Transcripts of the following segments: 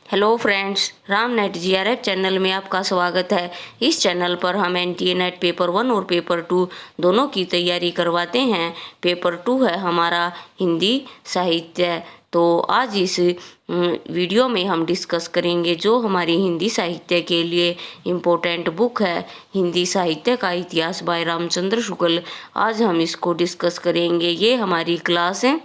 Hello friends, Ram net GRF channel में आपका स्वागत है। इस चैनल पर हम एनटीए नेट पेपर 1 और पेपर 2 दोनों की तैयारी करवाते हैं। पेपर 2 है हमारा हिंदी साहित्य। तो आज इस वीडियो में हम डिस्कस करेंगे जो हमारी हिंदी साहित्य के लिए इम्पोर्टेंट बुक है, हिंदी साहित्य का इतिहास बाय रामचंद्र शुक्ल। आज हम इसको डिस्कस करेंगे। ये हमारी क्लास है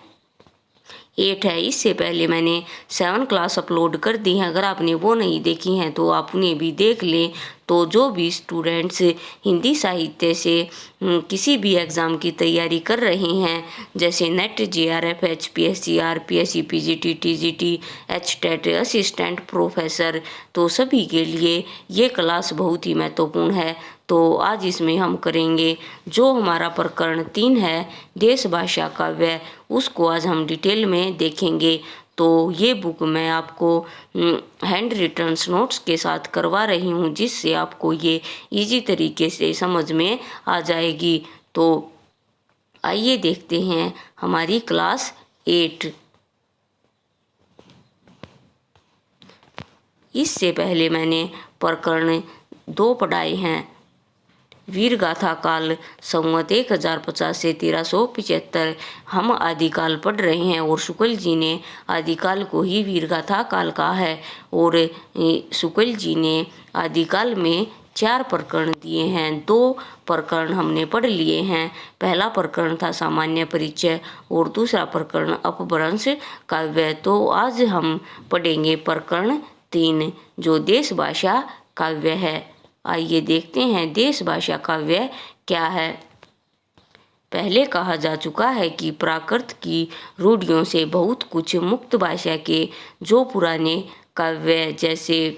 8 है। इससे पहले मैंने 7 क्लास अपलोड कर दी हैं। अगर आपने वो नहीं देखी हैं तो आप उन्हें भी देख लें। तो जो भी स्टूडेंट्स हिंदी साहित्य से किसी भी एग्ज़ाम की तैयारी कर रहे हैं, जैसे net, JRF, HPSC, RPSC, PGT, TGT, HTET, assistant professor, तो सभी के लिए ये क्लास बहुत ही महत्वपूर्ण है। तो आज इसमें हम करेंगे जो हमारा प्रकरण 3 है, देश भाषा काव्य, उसको आज हम डिटेल में देखेंगे। तो ये बुक मैं आपको हैंड रिटन नोट्स के साथ करवा रही हूँ, जिससे आपको ये इजी तरीके से समझ में आ जाएगी। तो आइए देखते हैं हमारी क्लास 8। इससे पहले मैंने प्रकरण 2 पढ़ाए हैं। वीर गाथा काल संवत 1050 से 1375 हम आदिकाल पढ़ रहे हैं और शुक्ल जी ने आदिकाल को ही वीर गाथा काल कहा है। और शुक्ल जी ने आदिकाल में 4 प्रकरण दिए हैं। 2 प्रकरण हमने पढ़ लिए हैं। पहला प्रकरण था सामान्य परिचय और दूसरा प्रकरण अपभ्रंश काव्य। तो आज हम पढ़ेंगे प्रकरण 3 जो देश भाषा काव्य है। आइए देखते हैं देश भाषा काव्य क्या है। पहले कहा जा चुका है कि प्राकृत की रूढ़ियों से बहुत कुछ मुक्त भाषा के जो पुराने काव्य जैसे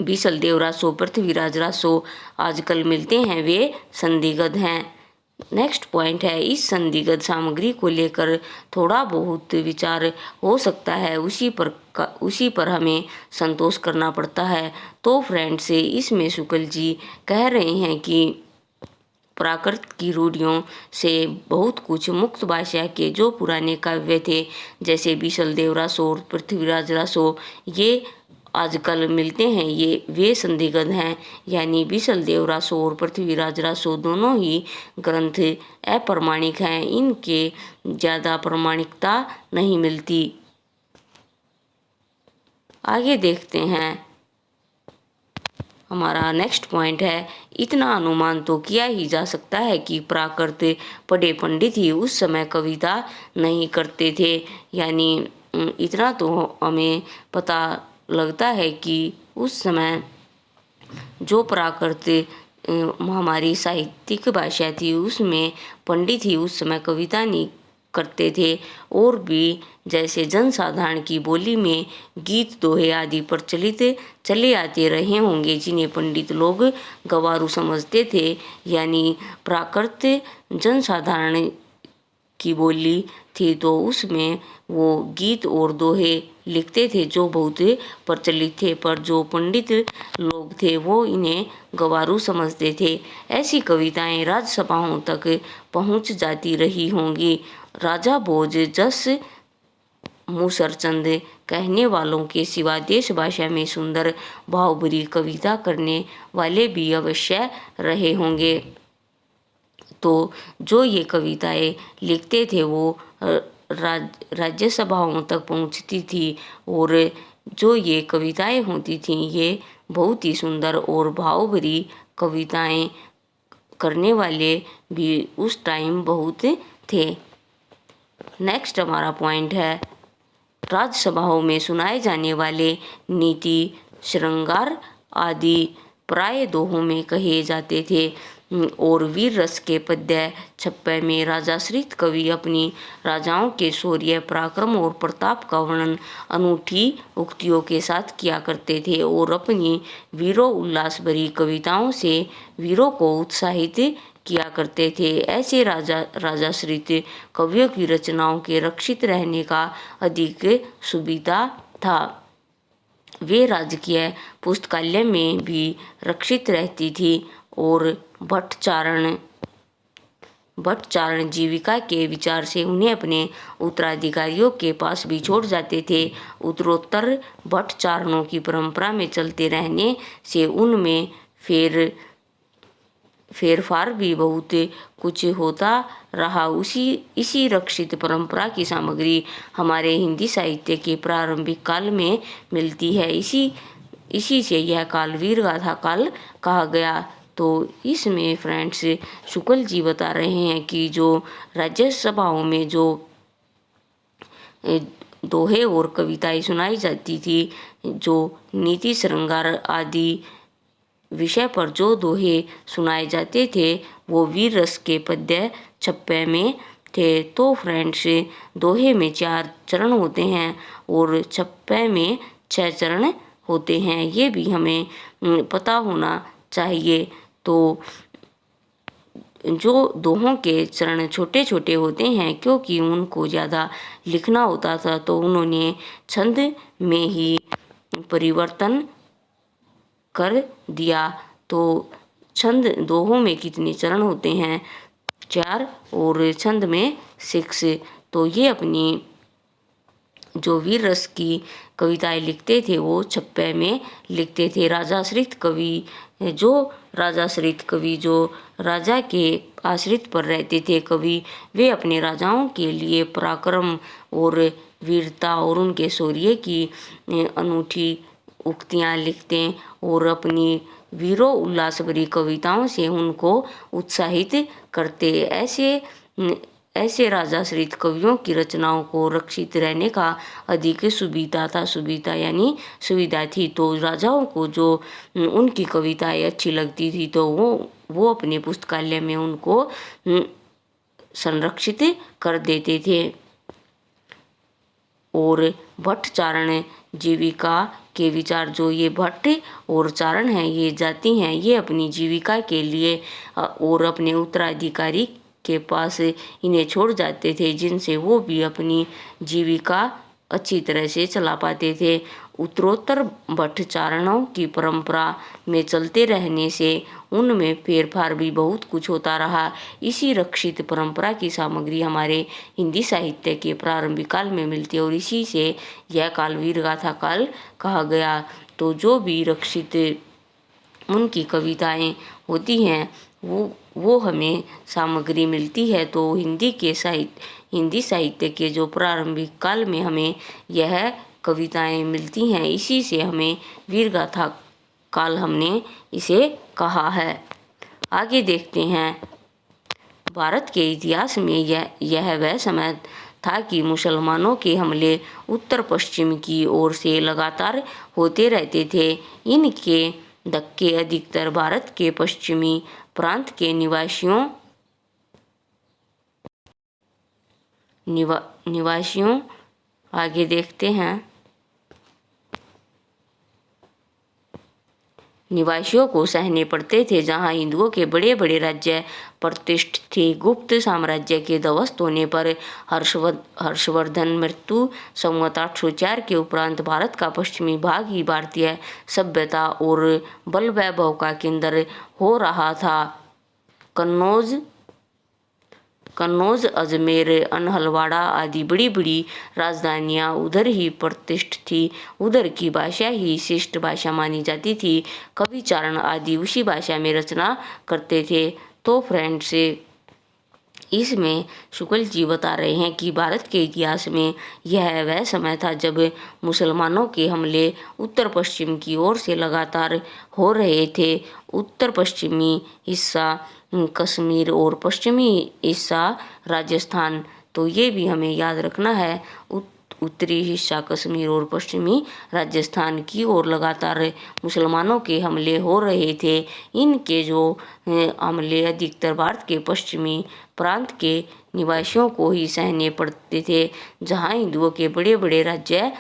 बीसल देव रासो, पृथ्वीराज रासो आजकल मिलते हैं, वे संदिग्ध हैं। नेक्स्ट पॉइंट है, इस संदिग्ध सामग्री को लेकर थोड़ा बहुत विचार हो सकता है, उसी पर हमें संतोष करना पड़ता है। तो फ्रेंड्स, इसमें शुक्ल जी कह रहे हैं कि प्राकृत की रूढ़ियों से बहुत कुछ मुक्त भाषा के जो पुराने काव्य थे, जैसे बीसल देव रासो और पृथ्वीराज रासो, ये आजकल मिलते हैं, ये वे संदिग्ध हैं। यानी बीसल देव रासो और पृथ्वीराज रासो दोनों ही ग्रंथ अप्रमाणिक हैं, इनके ज़्यादा प्रामाणिकता नहीं मिलती। आगे देखते हैं, हमारा नेक्स्ट पॉइंट है, इतना अनुमान तो किया ही जा सकता है कि प्राकृत पढ़े पंडित ही उस समय कविता नहीं करते थे। यानी इतना तो हमें पता लगता है कि उस समय जो प्राकृत हमारी साहित्यिक भाषा थी उसमें पंडित ही उस समय कविता नहीं करते थे। और भी जैसे जनसाधारण की बोली में गीत, दोहे आदि प्रचलित चले आते रहे होंगे, जिन्हें पंडित लोग गवारू समझते थे। यानी प्राकृत जनसाधारण की बोली थी तो उसमें वो गीत और दोहे लिखते थे जो बहुत प्रचलित थे, पर जो पंडित लोग थे वो इन्हें गवारू समझते थे। ऐसी कविताएं राजसभाओं तक पहुंच जाती रही होंगी। राजा भोज, जस, मूसरचंद कहने वालों के सिवा देश भाषा में सुंदर भावभरी कविता करने वाले भी अवश्य रहे होंगे। तो जो ये कविताएं लिखते थे वो राज्य सभाओं तक पहुंचती थी, और जो ये कविताएं होती थीं ये बहुत ही सुंदर और भावभरी कविताएं करने वाले भी उस टाइम बहुत थे। नेक्स्ट हमारा पॉइंट है, राजसभाओं में सुनाए जाने वाले नीति, श्रृंगार आदि प्राय दोहों में कहे जाते थे। और वीर रस के पद्य छप्पे में राजाश्रित कवि अपनी राजाओं के शौर्य, पराक्रम और प्रताप का वर्णन अनूठी उक्तियों के साथ किया करते थे और अपनी वीरों उल्लास भरी कविताओं से वीरों को उत्साहित किया करते थे। ऐसे राजाश्रित कवियों की रचनाओं के रक्षित रहने का अधिक सुविधा था। वे राजकीय पुस्तकालय में भी रक्षित रहती थी और भट्टाचारण जीविका के विचार से उन्हें अपने उत्तराधिकारियों के पास भी छोड़ जाते थे। उत्तरोत्तर भट्टाचारणों की परंपरा में चलते रहने से उनमें फेरफार भी बहुत कुछ होता रहा। इसी रक्षित परंपरा की सामग्री हमारे हिंदी साहित्य के प्रारंभिक काल में मिलती है। इसी से यह काल वीर गाथा काल कहा गया। तो इसमें फ्रेंड्स शुक्ल जी बता रहे हैं कि जो राज्यसभाओं में जो दोहे और कविताएं सुनाई जाती थी, जो नीति श्रृंगार आदि विषय पर जो दोहे सुनाए जाते थे, वो वीर रस के पद्य छप्पे में थे। तो फ्रेंड्स दोहे में 4 चरण होते हैं और छप्पे में 6 चरण होते हैं। ये भी हमें पता होना चाहिए। तो जो दोहों के चरण छोटे छोटे होते हैं, क्योंकि उनको ज़्यादा लिखना होता था, तो उन्होंने छंद में ही परिवर्तन कर दिया। तो छंद दोहों में कितने चरण होते हैं? 4 और छंद में 6। तो ये अपनी जो वीर रस की कविताएं लिखते थे वो छप्पे में लिखते थे। राजाश्रित कवि जो राजा के आश्रित पर रहते थे कवि, वे अपने राजाओं के लिए पराक्रम और वीरता और उनके शौर्य की अनूठी उक्तियां लिखते और अपनी वीरों उल्लास भरी कविताओं से उनको उत्साहित करते। ऐसे राजाश्रित कवियों की रचनाओं को रक्षित रहने का अधिक सुविधा यानी सुविधा थी। तो राजाओं को जो उनकी कविताएं अच्छी लगती थी, तो वो अपने पुस्तकालय में उनको संरक्षित कर देते थे। और भट्टाचारण जीविका के विचार, जो ये भट्ट और चारण हैं, ये जाति हैं, ये अपनी जीविका के लिए और अपने उत्तराधिकारी के पास इन्हें छोड़ जाते थे, जिनसे वो भी अपनी जीविका अच्छी तरह से चला पाते थे। उत्तरोत्तर भट्टाचारणों की परंपरा में चलते रहने से उनमें फेरफार भी बहुत कुछ होता रहा। इसी रक्षित परंपरा की सामग्री हमारे हिंदी साहित्य के प्रारंभिक काल में मिलती है और इसी से यह काल वीर गाथा काल कहा गया। तो जो भी रक्षित उनकी कविताएं होती हैं, वो हमें सामग्री मिलती है। तो हिंदी साहित्य के जो प्रारंभिक काल में हमें यह कविताएं मिलती हैं, इसी से हमें वीर गाथा काल हमने इसे कहा है। आगे देखते हैं, भारत के इतिहास में यह वह समय था कि मुसलमानों के हमले उत्तर पश्चिम की ओर से लगातार होते रहते थे। इनके धक्के अधिकतर भारत के पश्चिमी प्रांत के निवासियों आगे देखते हैं, निवासियों को सहने पड़ते थे, जहां हिंदुओं के बड़े बड़े राज्य प्रतिष्ठित थे। गुप्त साम्राज्य के ध्वस्त होने पर हर्षवर्धन मृत्यु संवत 804 के उपरांत भारत का पश्चिमी भाग ही भारतीय सभ्यता और बल वैभव का केंद्र हो रहा था। कन्नौज, अजमेर, अनहलवाड़ा आदि बड़ी बड़ी राजधानियां उधर ही प्रतिष्ठित थी। उधर की भाषा ही श्रेष्ठ भाषा मानी जाती थी। कवि चारण आदि उसी भाषा में रचना करते थे। तो फ्रेंड्स इसमें शुक्ल जी बता रहे हैं कि भारत के इतिहास में यह वह समय था जब मुसलमानों के हमले उत्तर पश्चिम की ओर से लगातार हो रहे थे। उत्तर पश्चिमी हिस्सा कश्मीर और पश्चिमी हिस्सा राजस्थान, तो ये भी हमें याद रखना है। उत्तरी हिस्सा कश्मीर और पश्चिमी राजस्थान की ओर लगातार मुसलमानों के हमले हो रहे थे। इनके जो हमले अधिकतर भारत के पश्चिमी प्रांत के निवासियों को ही सहने पड़ते थे, जहां हिंदुओं के बड़े बड़े राज्य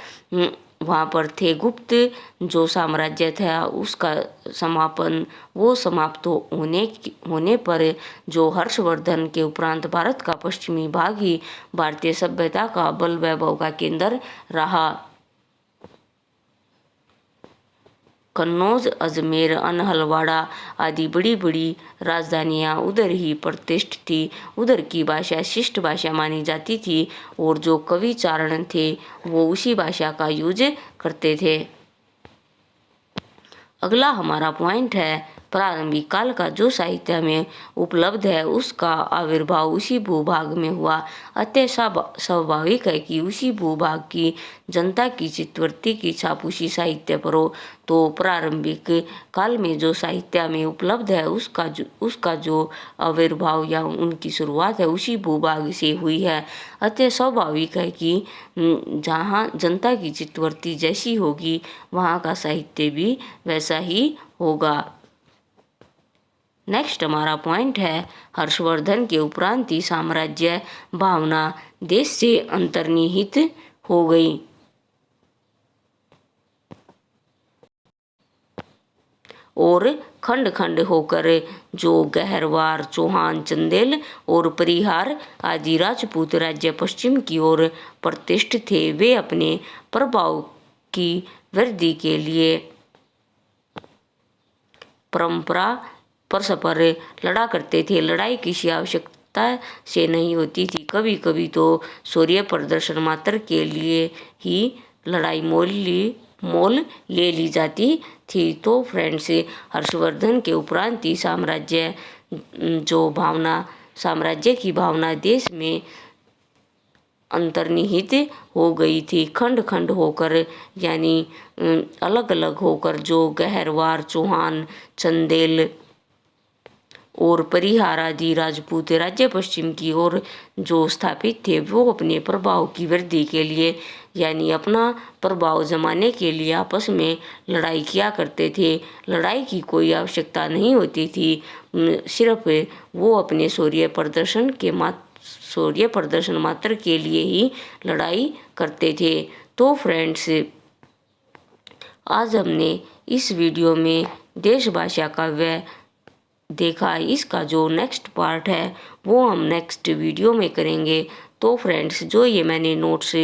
वहाँ पर थे। गुप्त जो साम्राज्य था उसका समाप्त होने पर जो हर्षवर्धन के उपरांत भारत का पश्चिमी भाग ही भारतीय सभ्यता का बल वैभव का केंद्र रहा। कन्नौज, अजमेर, अनहलवाड़ा आदि बड़ी बड़ी राजधानियाँ उधर ही प्रतिष्ठित थी। उधर की भाषा शिष्ट भाषा मानी जाती थी और जो कवि चारण थे वो उसी भाषा का यूज करते थे। अगला हमारा पॉइंट है प्रारंभिक काल का जो साहित्य में उपलब्ध है उसका आविर्भाव उसी भूभाग में हुआ, अतः स्वाभाविक है कि उसी भूभाग की जनता की चित्तवृत्ति की छाप उसी साहित्य पर हो। तो प्रारंभिक काल में जो साहित्य में उपलब्ध है उसका जो आविर्भाव या उनकी शुरुआत है उसी भूभाग से हुई है, अतः स्वाभाविक है कि जहाँ जनता की चित्तवृत्ति जैसी होगी वहाँ का साहित्य भी वैसा ही होगा। नेक्स्ट हमारा पॉइंट है हर्षवर्धन के उपरांत ही साम्राज्य भावना देश से अंतर्निहित हो गई और खंड खंड होकर जो गहरवार, चौहान, चंदेल और परिहार आदि राजपूत राज्य पश्चिम की ओर प्रतिष्ठित थे, वे अपने प्रभाव की वृद्धि के लिए परंपरा परस्पर लड़ा करते थे। लड़ाई किसी आवश्यकता से नहीं होती थी, कभी कभी तो शौर्य प्रदर्शन मात्र के लिए ही लड़ाई मोल ले ली जाती थी। तो फ्रेंड्स, हर्षवर्धन के उपरांत ही साम्राज्य की भावना देश में अंतर्निहित हो गई थी। खंड खंड होकर यानी अलग अलग होकर जो गहरवार, चौहान, चंदेल और परिहार आदि राजपूत राज्य पश्चिम की ओर जो स्थापित थे, वो अपने प्रभाव की वृद्धि के लिए यानी अपना प्रभाव जमाने के लिए आपस में लड़ाई किया करते थे। लड़ाई की कोई आवश्यकता नहीं होती थी, सिर्फ वो अपने शौर्य प्रदर्शन मात्र के लिए ही लड़ाई करते थे। तो फ्रेंड्स, आज हमने इस वीडियो में देश भाषा काव्य देखा। इसका जो नेक्स्ट पार्ट है वो हम नेक्स्ट वीडियो में करेंगे। तो फ्रेंड्स, जो ये मैंने नोट्स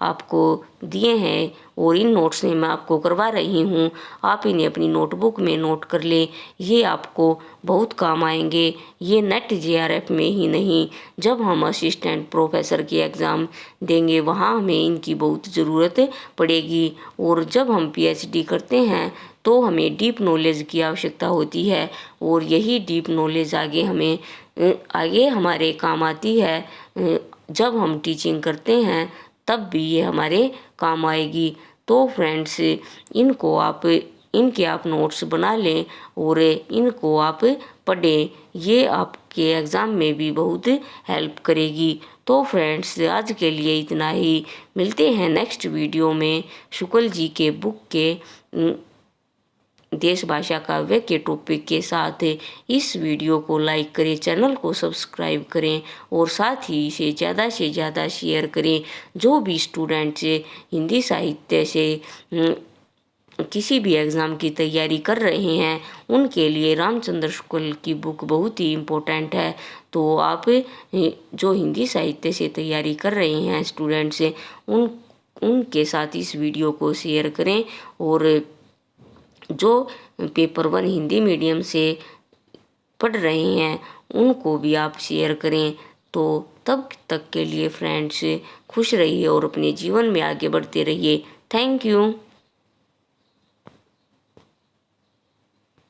आपको दिए हैं और इन नोट्स में मैं आपको करवा रही हूँ, आप इन्हें अपनी नोटबुक में नोट कर लें। ये आपको बहुत काम आएंगे। ये नेट JRF में ही नहीं, जब हम असिस्टेंट प्रोफेसर के एग्ज़ाम देंगे वहाँ हमें इनकी बहुत ज़रूरत पड़ेगी। और जब हम PhD करते हैं तो हमें डीप नॉलेज की आवश्यकता होती है और यही डीप नॉलेज आगे हमारे काम आती है। जब हम टीचिंग करते हैं तब भी ये हमारे काम आएगी। तो फ्रेंड्स, इनके आप नोट्स बना लें और इनको आप पढ़ें, ये आपके एग्ज़ाम में भी बहुत हेल्प करेगी। तो फ्रेंड्स, आज के लिए इतना ही। मिलते हैं नेक्स्ट वीडियो में शुक्ल जी के बुक के देश भाषा काव्य के टॉपिक के साथ। इस वीडियो को लाइक करें, चैनल को सब्सक्राइब करें और साथ ही इसे ज़्यादा से ज़्यादा शेयर करें। जो भी स्टूडेंट्स हिंदी साहित्य से किसी भी एग्ज़ाम की तैयारी कर रहे हैं उनके लिए रामचंद्र शुक्ल की बुक बहुत ही इम्पोर्टेंट है। तो आप जो हिंदी साहित्य से तैयारी कर रहे हैं स्टूडेंट्स उनके साथ इस वीडियो को शेयर करें और जो पेपर 1 हिंदी मीडियम से पढ़ रहे हैं उनको भी आप शेयर करें। तो तब तक के लिए फ्रेंड्स खुश रहिए और अपने जीवन में आगे बढ़ते रहिए। Thank you.